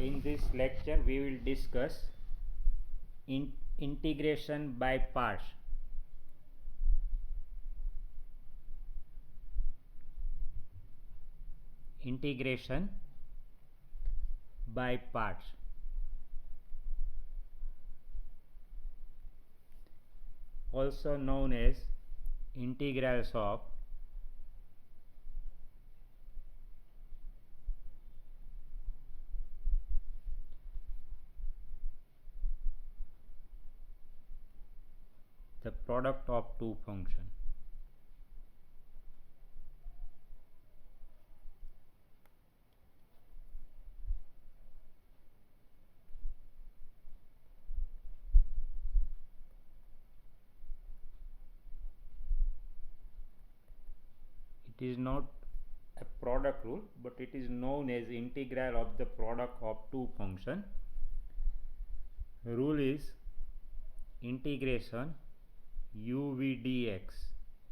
in this lecture we will discuss integration by parts. Integration by parts. Also known as integrals of the product of two functions. It is not a product rule, but it is known as integral of the product of two functions. Rule is integration u v dx,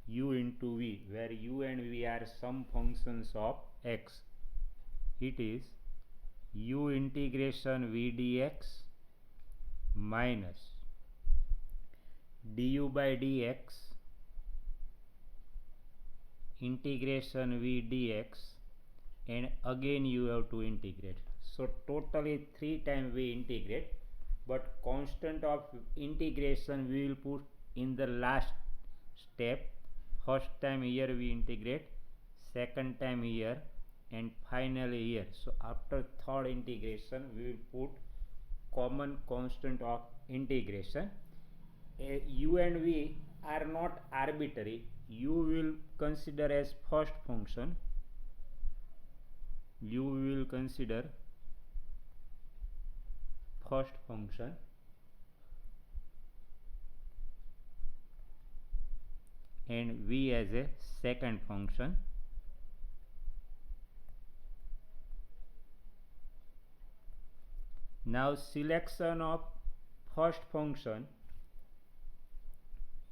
u into v, where u and v are some functions of x. It is u integration v dx minus du by dx integration v dx, and again you have to integrate. So totally 3 times we integrate, but constant of integration we will put in the last step. First time here we integrate, second time here, and finally here. So after third integration we will put common constant of integration. U and v are not arbitrary. U will consider as first function, u will consider first function, and v as a second function. Now selection of first function,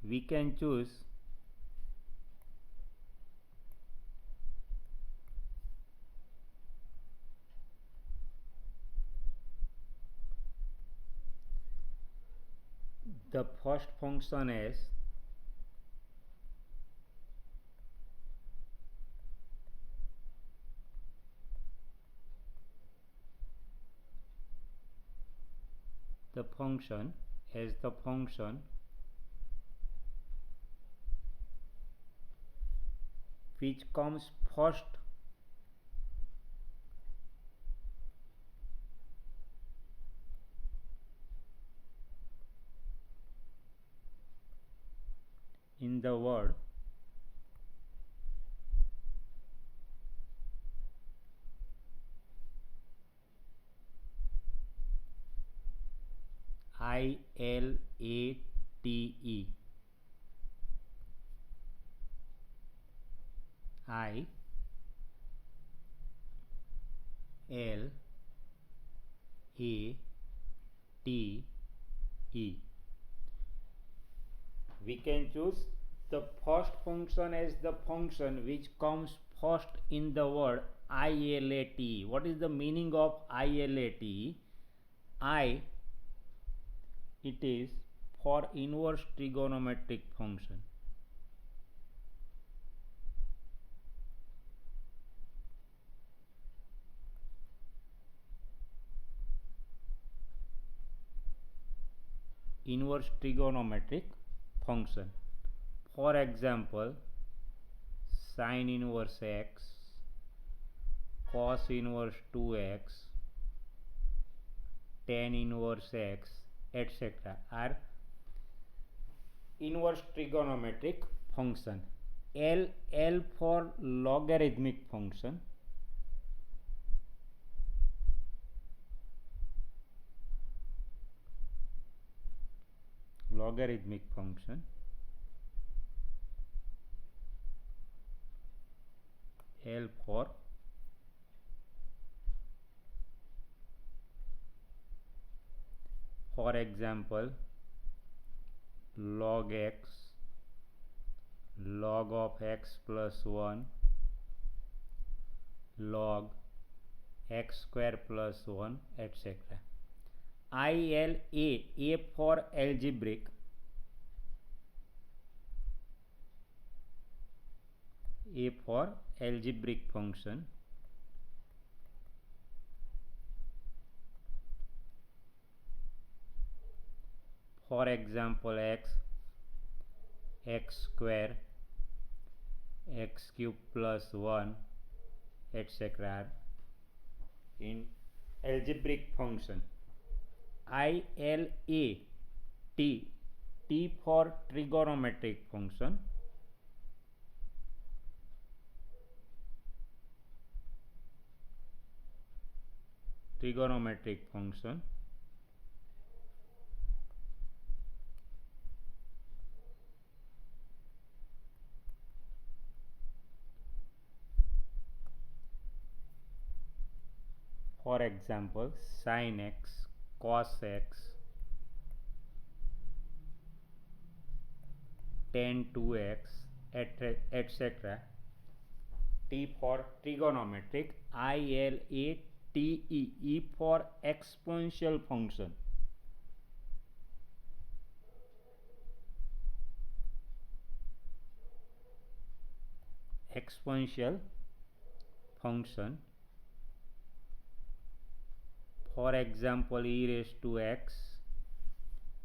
we can choose the first function as the function which comes first in the word ILATE. I L A T E. We can choose the first function as the function which comes first in the word ILATE. What is the meaning of ILATE? I, it is for inverse trigonometric function. Inverse trigonometric function. For example, sine inverse x, cos inverse 2x, tan inverse x, etc. are inverse trigonometric function. L for logarithmic function. Logarithmic function. L for example, log x, log of x plus 1, log x square plus 1, etc. ILA, A for algebraic, A for algebraic function. For example, x square, x cube plus 1, etc. in algebraic function. ILA, T, T for trigonometric function. Trigonometric function. For example, sin x, cos x, tan 2x, etc. T for trigonometric. ILA, TE, E for exponential function. Exponential function. For example, e raised to x,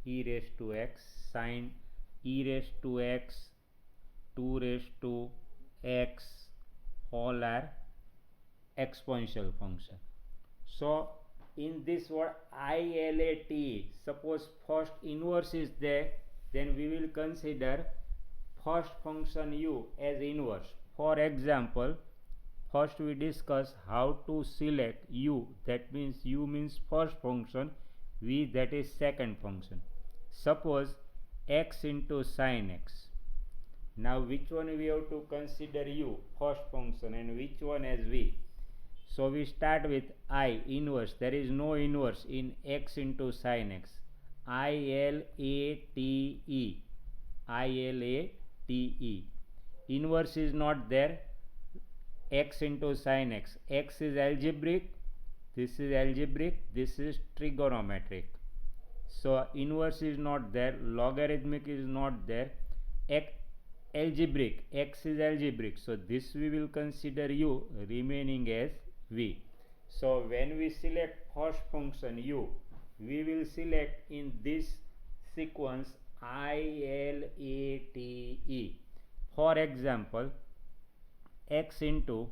sin e raised to x, 2 raised to x, all are exponential function. So in this word ILAT, suppose first inverse is there, then we will consider first function u as inverse. For example, first we discuss how to select u, that means u means first function, v that is second function. Suppose x into sin x. Now which one we have to consider u, first function, and which one as v? So we start with I, inverse. There is no inverse in x into sin x. ILATE, ILATE. Inverse is not there. X into sin x. X is algebraic, this is algebraic, this is trigonometric. So inverse is not there, logarithmic is not there. Algebraic, x is algebraic, so this we will consider u, remaining as v. So when we select first function u, we will select in this sequence ILATE. For example, x into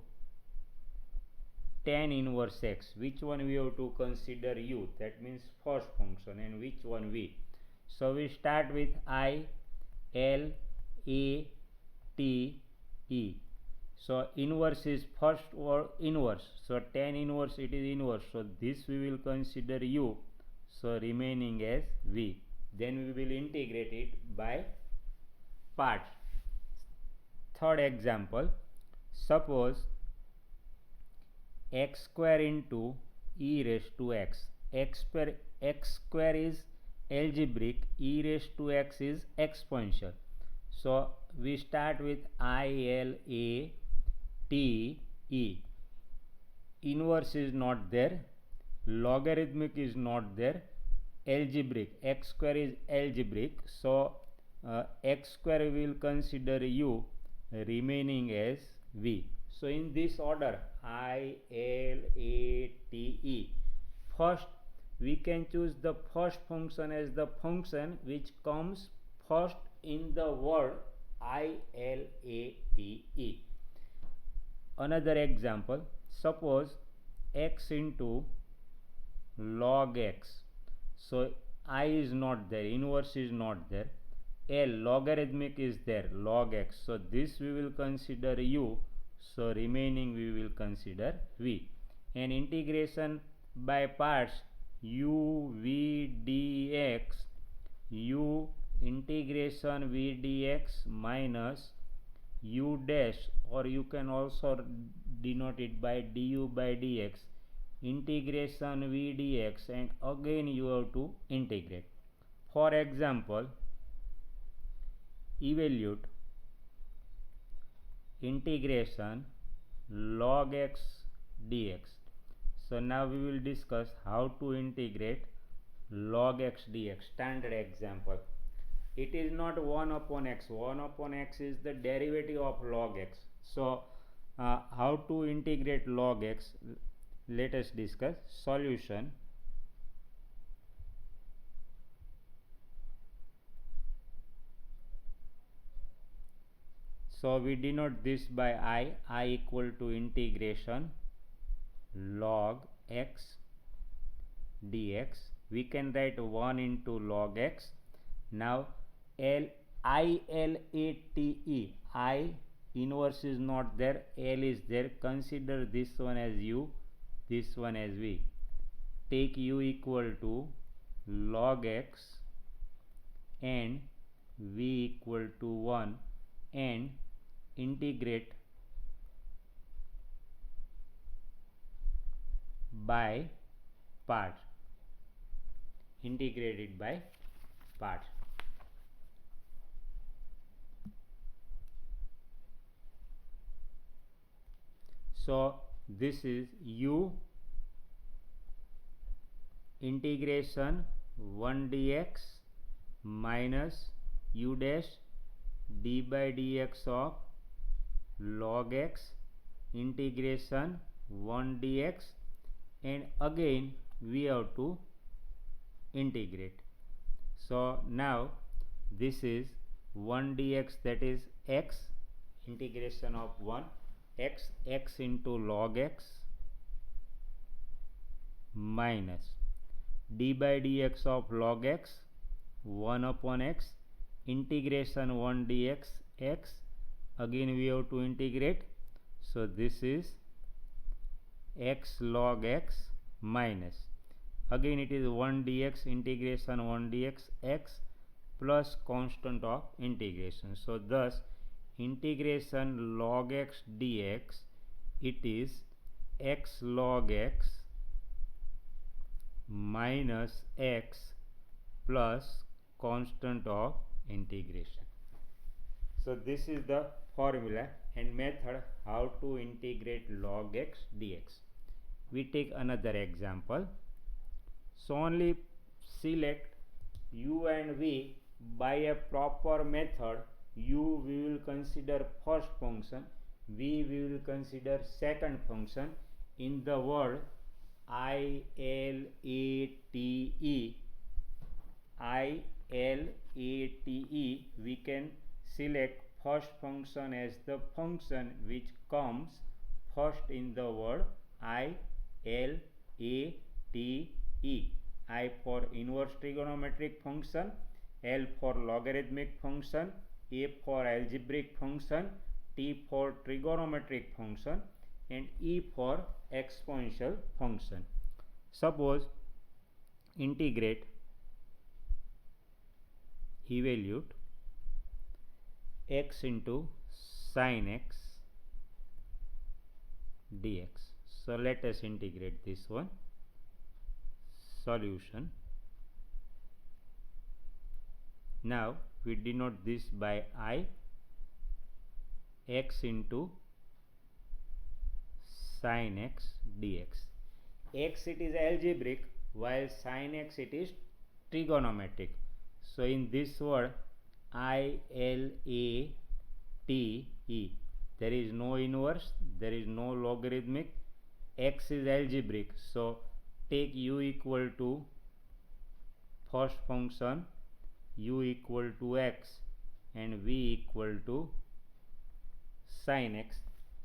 tan inverse x, which one we have to consider u, that means first function, and which one v. So we start with ILATE. So inverse is first or inverse, so tan inverse it is inverse, so this we will consider u, so remaining as v. Then we will integrate it by parts. Third example, suppose x square into e raised to x. X square is algebraic, e raised to x is exponential. So we start with ILATE. Inverse is not there, logarithmic is not there, algebraic, x square is algebraic, so x square we will consider u, remaining as v. So in this order, ILATE. First we can choose the first function as the function which comes first in the word ILATE. Another example, suppose x into log x. So I is not there, inverse is not there, logarithmic is there, log x, so this we will consider u, so remaining we will consider v. And integration by parts, u v dx, u integration v dx minus u dash, or you can also denote it by du by dx, integration v dx, and again you have to integrate. For example, evaluate integration log x dx. So now we will discuss how to integrate log x dx, standard example. It is not 1 upon x. 1 upon x is the derivative of log x. So how to integrate log x? Let us discuss. Solution. So we denote this by I equal to integration log x dx. We can write 1 into log x. Now L I L A T E, I inverse is not there, L is there. Consider this one as u, this one as v. Take u equal to log x and v equal to 1 and integrate by part. Integrate it by part. So this is u integration 1 dx minus u dash d by dx of log x integration 1 dx, and again we have to integrate. So now this is 1 dx, that is x, integration of 1 x into log x minus d by dx of log x 1 upon x integration 1 dx x, again we have to integrate. So this is x log x minus, again it is 1 dx integration 1 dx x plus constant of integration. So thus integration log x dx, it is x log x minus x plus constant of integration. So this is the formula and method how to integrate log x dx. We take another example. So only select u and v by a proper method. U we will consider first function, v we will consider second function. In the word I L A T E, I L A T E, we can select first function as the function which comes first in the word I L A T E. I for inverse trigonometric function, L for logarithmic function, A for algebraic function, T for trigonometric function, and E for exponential function. Suppose integrate, evaluate x into sin x dx. So let us integrate this one. Solution. Now we denote this by I, x into sin x dx. X it is algebraic, while sin x it is trigonometric. So in this word I L A T E, there is no inverse, there is no logarithmic, x is algebraic. So take u equal to first function, u equal to x and v equal to sin x.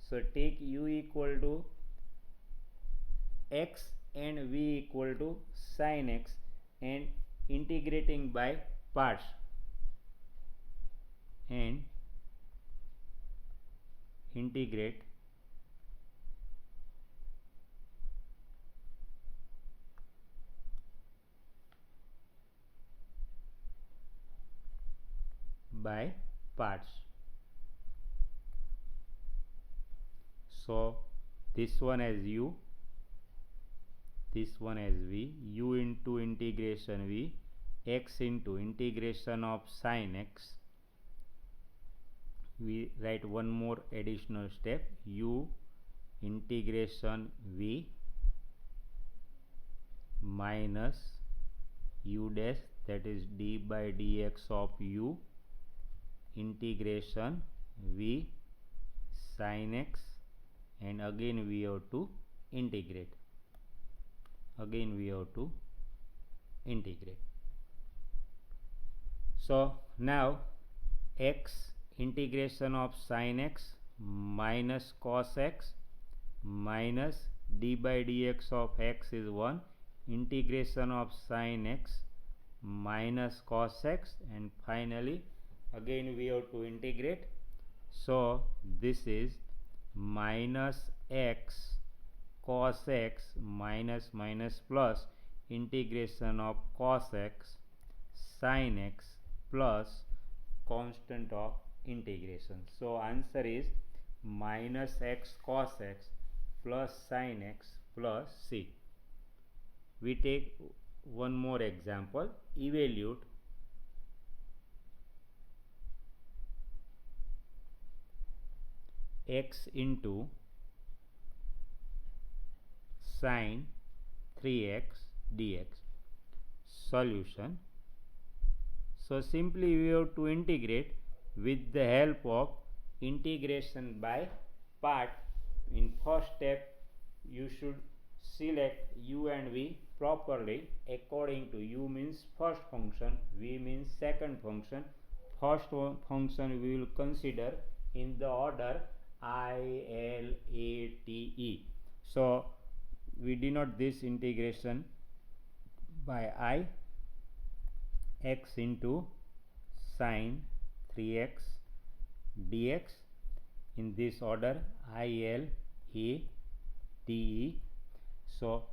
So take u equal to x and v equal to sin x and integrating by parts and integrate by parts. So this one as u, this one as v, u into integration v, x into integration of sin x. We write one more additional step, u integration v minus u dash, that is d by dx of u, integration v sin x, and again we have to integrate. So now x integration of sin x minus cos x minus d by dx of x is 1, integration of sin x minus cos x, and finally again we have to integrate. So this is minus x cos x minus minus plus integration of cos x sin x plus constant of integration. So answer is minus x cos x plus sin x plus c. We take one more example. Evaluate x into sin 3x dx. Solution. So simply we have to integrate with the help of integration by part. In first step you should select u and v properly according to u means first function, v means second function. First function we will consider in the order I, L, A, T, E. So we denote this integration by I, x into sin 3x dx in this order I, L, A, T, E. So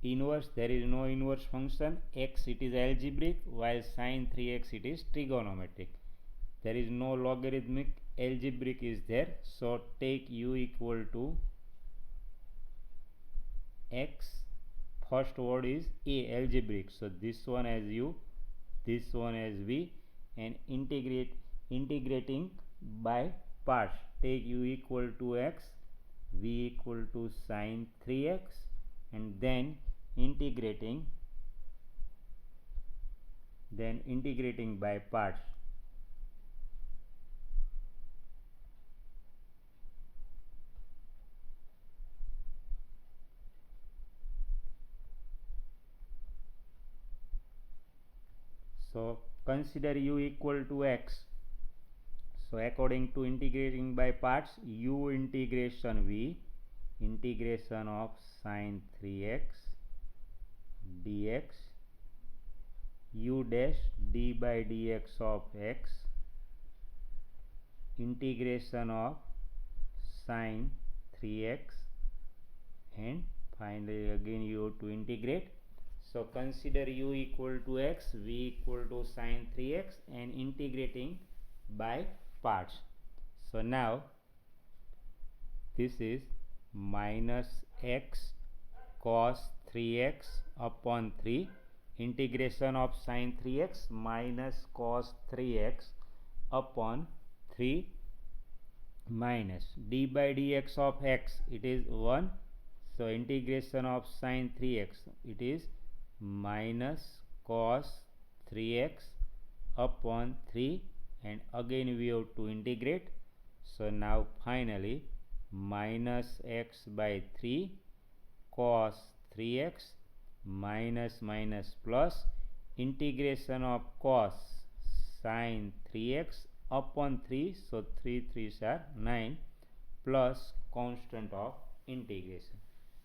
inverse, there is no inverse function. X it is algebraic, while sin 3x it is trigonometric. There is no logarithmic, algebraic is there. So take u equal to x, first word is a, algebraic, so this one as u, this one as v, and integrating by parts. Take u equal to x, v equal to sin 3x, and then integrating by parts. So consider u equal to x. So according to integrating by parts, u integration v, integration of sin 3x dx, u dash d by dx of x, integration of sin 3x, and finally again you have to integrate. So consider u equal to x, v equal to sin 3x, and integrating by parts. So now this is minus x cos 3x upon 3, integration of sin 3x minus cos 3x upon 3, minus d by dx of x, it is 1. So integration of sin 3x, it is minus cos 3x upon 3, and again we have to integrate. So now finally minus x by 3 cos 3x minus minus plus integration of cos sin 3x upon 3, so 3 3s are 9, plus constant of integration.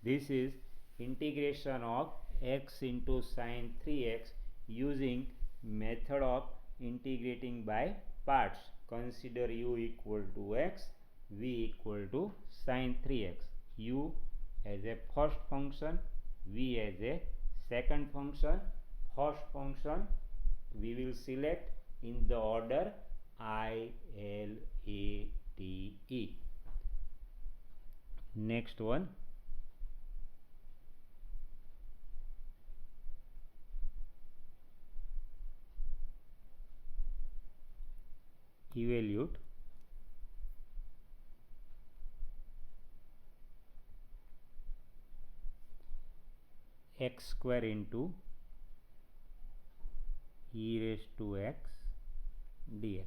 This is integration of x into sin 3x using method of integrating by parts. Consider u equal to x, v equal to sin 3x, u as a first function, v as a second function. First function we will select in the order I, L, A, T, E. Next one, evaluate x square into e raised to x dx.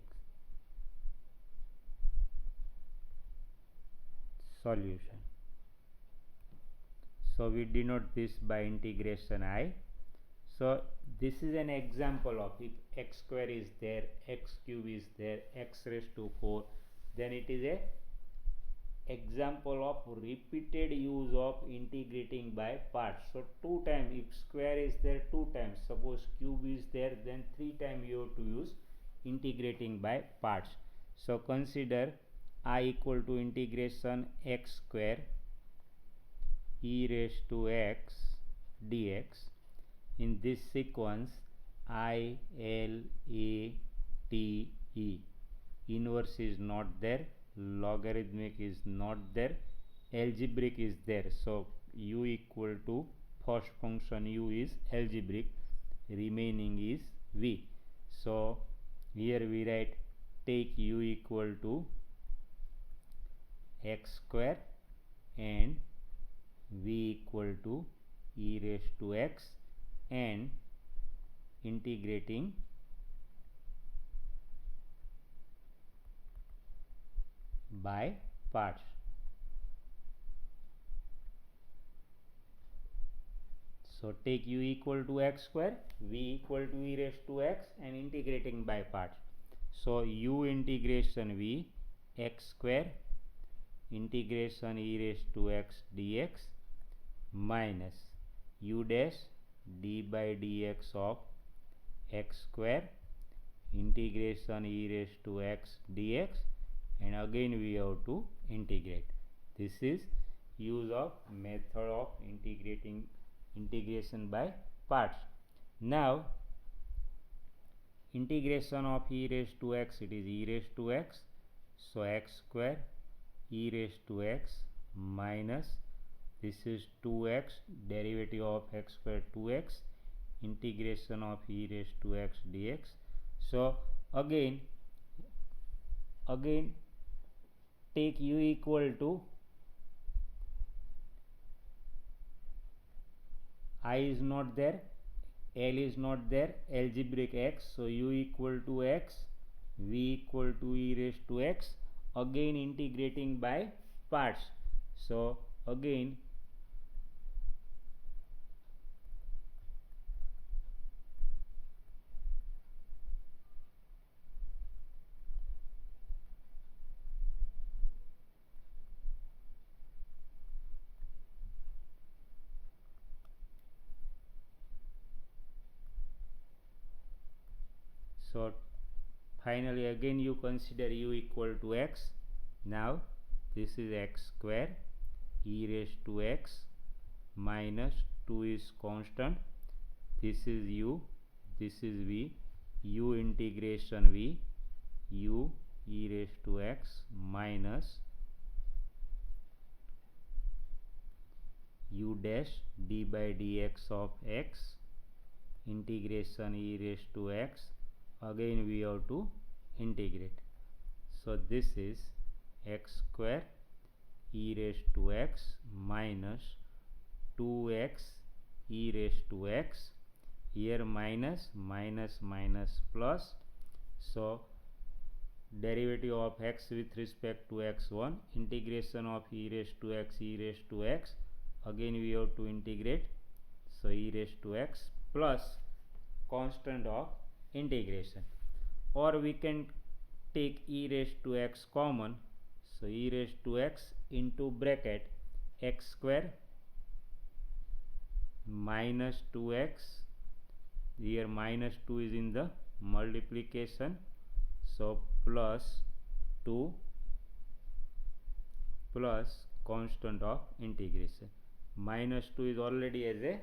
Solution. So we denote this by integration I. So this is an example of if x square is there, x cube is there, x raised to 4, then it is a example of repeated use of integrating by parts. So 2 times, if square is there 2 times, suppose cube is there, then 3 times you have to use integrating by parts. So consider I equal to integration x square e raised to x dx. In this sequence I, L, A, T, E. Inverse is not there, logarithmic is not there, algebraic is there. So u equal to first function u is algebraic, remaining is v. So here we write take u equal to x square and v equal to e raised to x and integrating by parts. So take u equal to x square, v equal to e raised to x and integrating by parts. So u integration v x square integration e raised to x dx minus u dash d by dx of x square integration e raised to x dx, and again we have to integrate. This is use of method of integration by parts. Now integration of e raised to x, it is e raised to x, so x square e raised to x minus this is 2x, derivative of x square 2x, integration of e raised to x dx. So again take u equal to I is not there, L is not there, algebraic x, so u equal to x, v equal to e raised to x, again integrating by parts. So again so finally again you consider u equal to x. Now this is x square e raised to x minus 2 is constant, this is u, this is v, u integration v, u e raised to x minus u dash d by dx of x integration e raised to x, again we have to integrate. So this is x square e raised to x minus 2x e raised to x, here minus plus, so derivative of x with respect to x1, integration of e raised to x, again we have to integrate, so e raised to x plus constant of integration, or we can take e raised to x common, so e raised to x into bracket x square minus 2x, here minus 2 is in the multiplication, so plus 2 plus constant of integration, minus 2 is already as a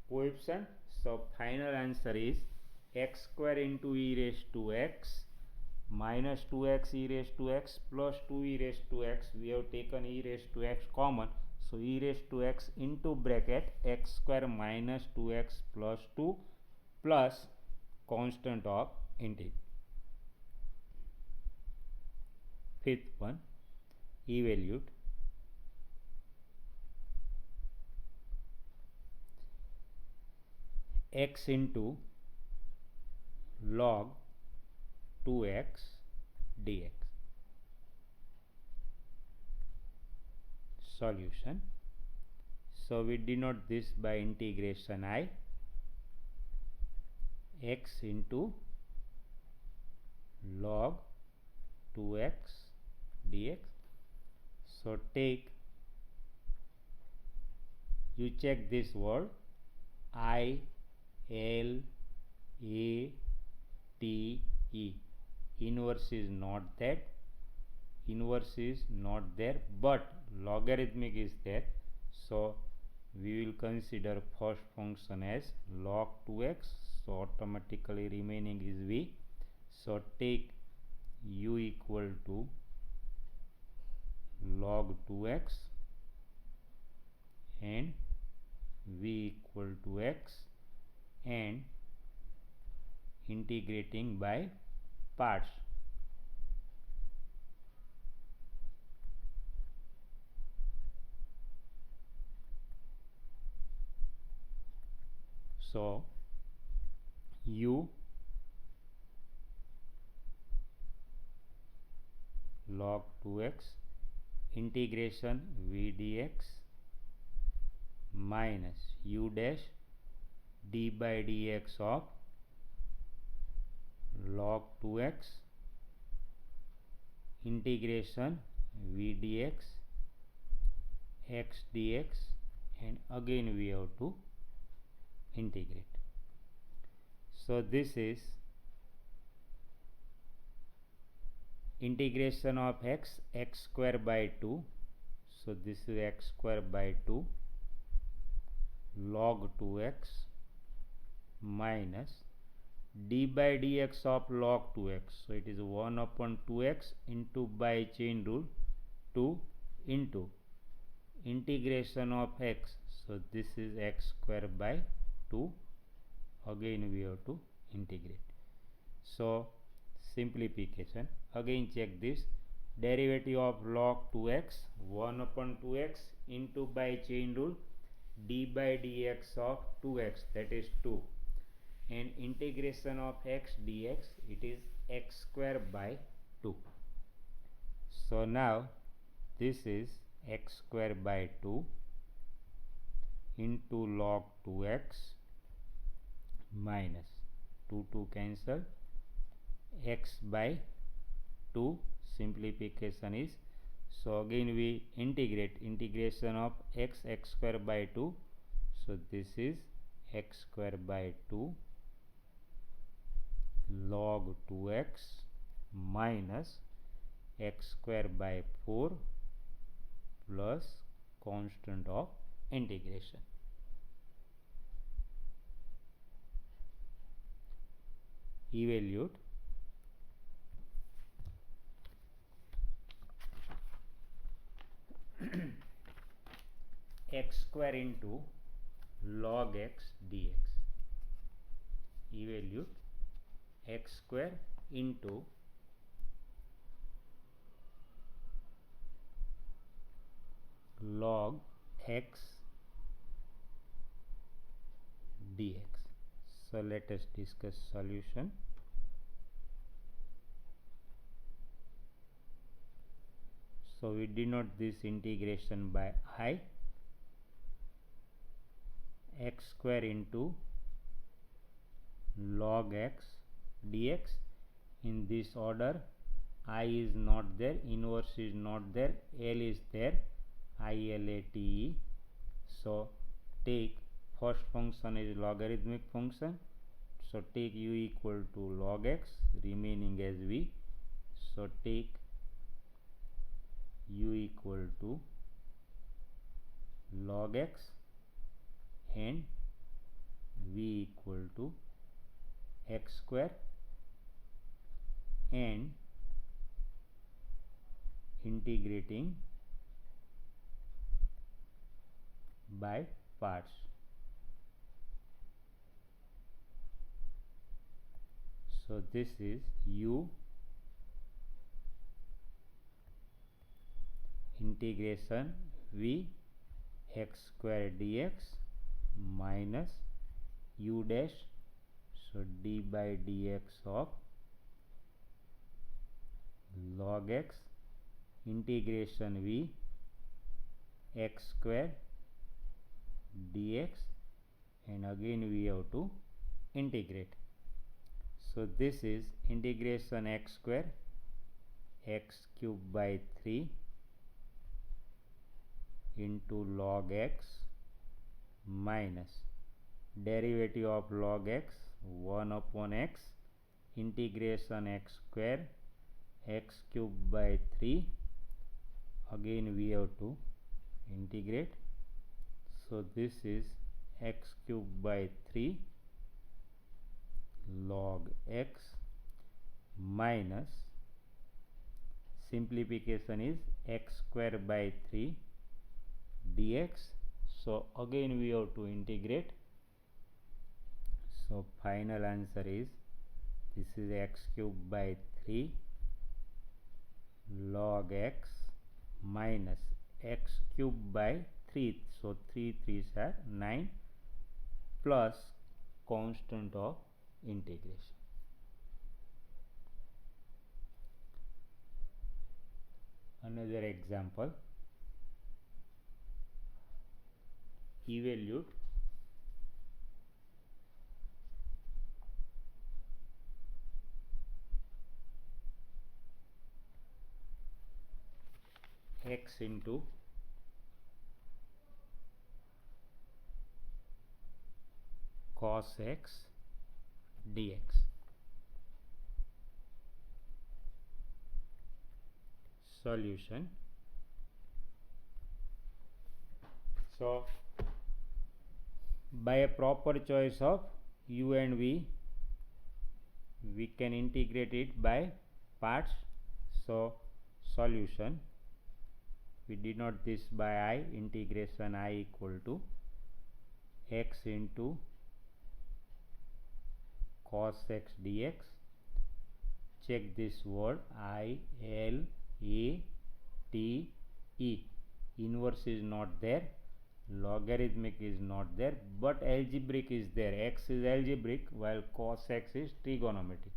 coefficient, so final answer is x square into e raised to x minus 2x e raised to x plus 2 e raised to x, we have taken e raised to x common, so e raised to x into bracket x square minus 2x plus 2 plus constant of integration. Fifth one, evaluate. x into log 2x dx. Solution. So we denote this by integration I, x into log 2x dx. So take, you check this word I, L, A, T, E. Inverse is not that, inverse is not there, but logarithmic is there. So we will consider first function as log 2x. So automatically remaining is v. So take u equal to log 2x and v equal to x, and integrating by parts. So u log 2x integration v dx minus u dash d by dx of log 2x integration v dx x dx, and again we have to integrate. So this is integration of x, x square by 2. So this is x square by 2 log 2x minus d by dx of log 2x. So it is 1 upon 2x into by chain rule 2 into integration of x. So this is x square by 2. Again we have to integrate. So simplification, again check this, derivative of log 2x 1 upon 2x into by chain rule d by dx of 2x, that is 2, and integration of x dx, it is x square by 2. So now this is x square by 2 into log 2x minus 2 cancel, x by 2, simplification is, so again we integrate, integration of x, x square by 2. So this is x square by 2 log 2x minus x square by 4 plus constant of integration. Evaluate. X square into log x dx. Evaluate x square into log x dx. So let us discuss solution. So we denote this integration by I, x square into log x dx. In this order, I is not there, inverse is not there, L is there, ILATE. So take first function is logarithmic function. So take u equal to log x, remaining as v. So take u equal to log x and v equal to x square, and integrating by parts. So this is u integration v x square dx minus u dash, so d by dx of log x integration v x square dx, and again we have to integrate. So this is integration x square x cube by 3 into log x minus derivative of log x 1 upon x integration x square x cube by 3, again we have to integrate. So this is x cube by 3 log x minus simplification is x square by 3 dx. So again we have to integrate. So final answer is this is x cube by 3 log x minus x cube by 3, so 3 3s are 9 plus constant of integration. Another example, evaluate x into cos x dx. Solution. So by a proper choice of u and v, we can integrate it by parts. So solution, we denote this by I, integration I equal to x into cos x dx. Check this word I, L, A, T, E. Inverse is not there, logarithmic is not there, but algebraic is there. X is algebraic while cos x is trigonometric.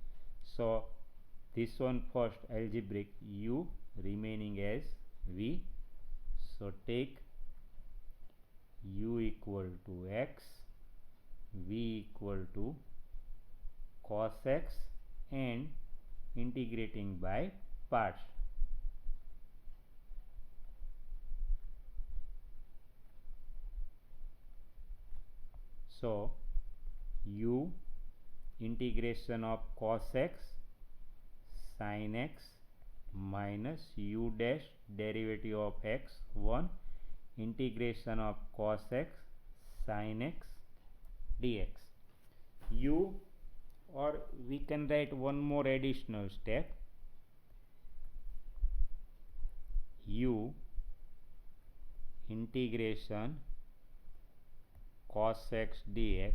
So this one first algebraic, u remaining as v. So take u equal to x, v equal to cos x, and integrating by parts. So u integration of cos x sin x minus u dash derivative of x 1 integration of cos x sin x dx. U, or we can write one more additional step, u integration cos x dx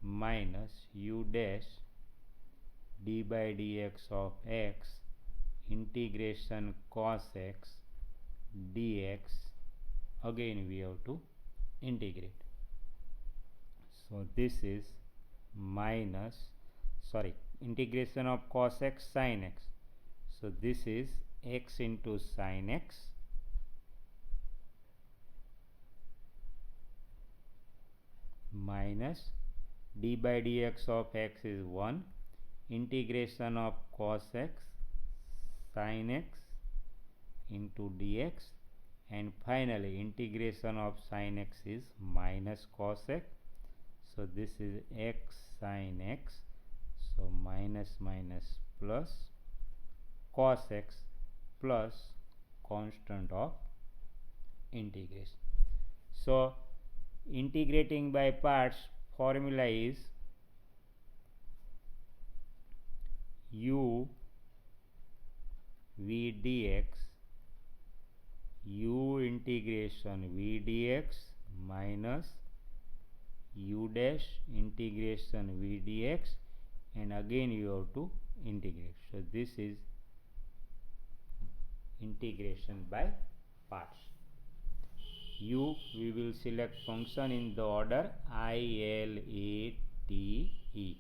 minus u dash d by dx of x integration cos x dx, again we have to integrate. So this is minus, sorry, integration of cos x sin x. So this is x into sin x minus d by dx of x is 1 integration of cos x sin x into dx, and finally integration of sin x is minus cos x. So this is x sin x, so minus minus plus cos x plus constant of integration. So integrating by parts formula is u v dx, u integration v dx minus u dash integration v dx, and again you have to integrate. So this is integration by parts. u, we will select function in the order I, L, A, T, E.